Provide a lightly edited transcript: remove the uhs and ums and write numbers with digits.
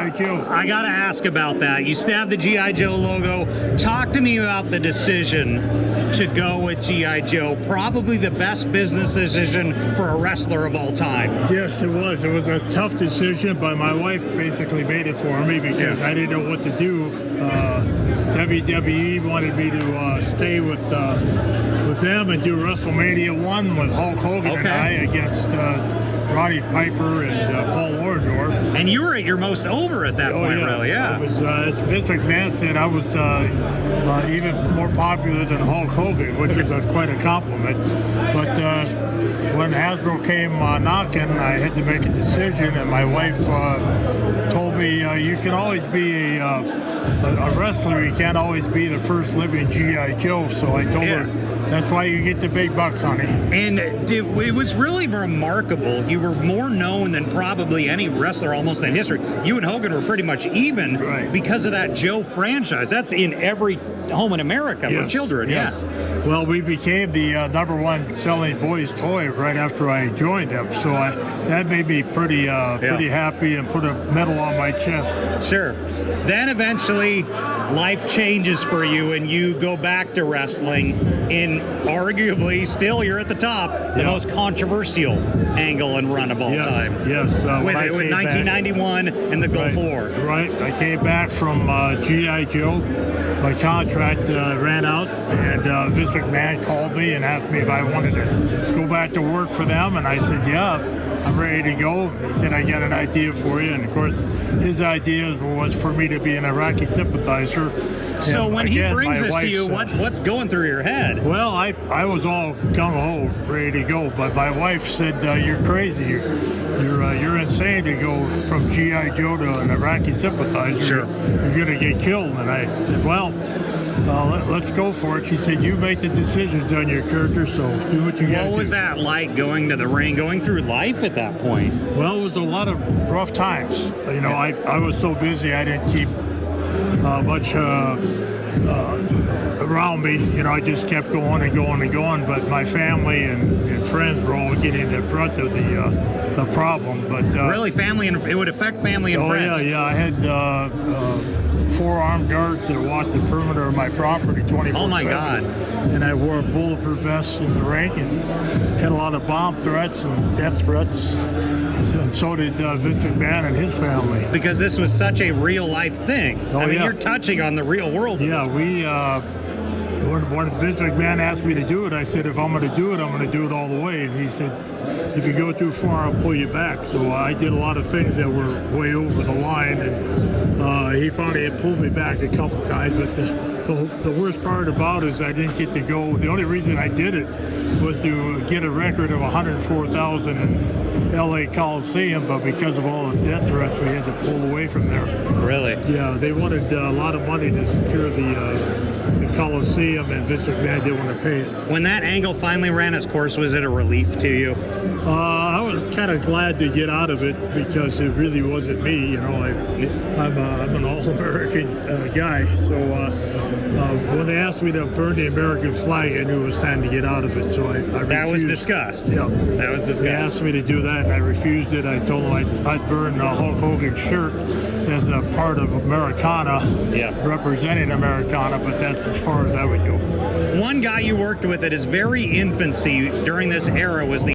G.I. Joe. I got to ask about that. You still have the G.I. Joe logo. Talk to me about the decision to go with G.I. Joe. Probably the best business decision for a wrestler of all time. Yes, it was. It was a tough decision, but my wife basically made it for me because I didn't know what to do. WWE wanted me to stay with them and do WrestleMania 1 with Hulk Hogan and I against Roddy Piper and Paul Orndorff. And you were at your most over at that point, really, It was, as Vince McMahon said, I was even more popular than Hulk Hogan, which is quite a compliment. But when Hasbro came knocking, I had to make a decision, and my wife told me, you can always be a wrestler, you can't always be the first living G.I. Joe. So I told her, that's why you get the big bucks, honey. And it was really remarkable. You were more known than probably any wrestler almost in history. You and Hogan were pretty much even because of that Joe franchise. That's in every home in America for children. Yes. Well, we became the #1 selling boys' toy right after I joined them. So that made me pretty happy and put a medal on my chest. Sure. Then eventually life changes for you and you go back to wrestling in arguably still you're at the top, the most controversial angle and run of all time. Yes. With 1991 and the Gulf War. Right. I came back from G.I. Joe. My contract ran out, and Vince McMahon called me and asked me if I wanted to go back to work for them, and I said, yeah, I'm ready to go. He said, I got an idea for you, and of course, his idea was for me to be an Iraqi sympathizer. So when he brings this to you, what's going through your head? Well, I was all gung-ho, ready to go, but my wife said, you're crazy. You're insane to go from G.I. Joe to an Iraqi sympathizer. Sure. You're going to get killed. And I said, well, let's go for it. She said, you make the decisions on your character, so do what you got to do. What was that like going to the ring, going through life at that point? Well, it was a lot of rough times. You know, I was so busy, I didn't keep much around me. You know, I just kept going and going and going, but my family and friends were all getting the brunt of the problem. But really, family and it would affect family and friends. Yeah. I had 4 armed guards that walked the perimeter of my property 24/7. Oh my God! And I wore a bulletproof vest in the ring and had a lot of bomb threats and death threats. And so did Vince McMahon and his family. Because this was such a real life thing. I mean, you're touching on the real world. Yeah, when Vince McMahon asked me to do it, I said, if I'm going to do it, I'm going to do it all the way. And he said, if you go too far, I'll pull you back. So I did a lot of things that were way over the line, and he finally had pulled me back a couple times. But the worst part about it is I didn't get to go. The only reason I did it was to get a record of 104,000 in L.A. Coliseum, but because of all the death threats, we had to pull away from there. Really? Yeah, they wanted a lot of money to secure the Coliseum, and Vince McMahon didn't want to pay it. When that angle finally ran its course, was it a relief to you? I was kind of glad to get out of it because it really wasn't me. You know, I'm an all-American guy. So when they asked me to burn the American flag, I knew it was time to get out of it. So I refused. That was discussed. Yeah, that was discussed. They asked me to do that, and I refused it. I told them I'd burn Hulk Hogan's shirt as a part of Americana, representing Americana, but that's as far as I would go. One guy you worked with at his very infancy during this era was the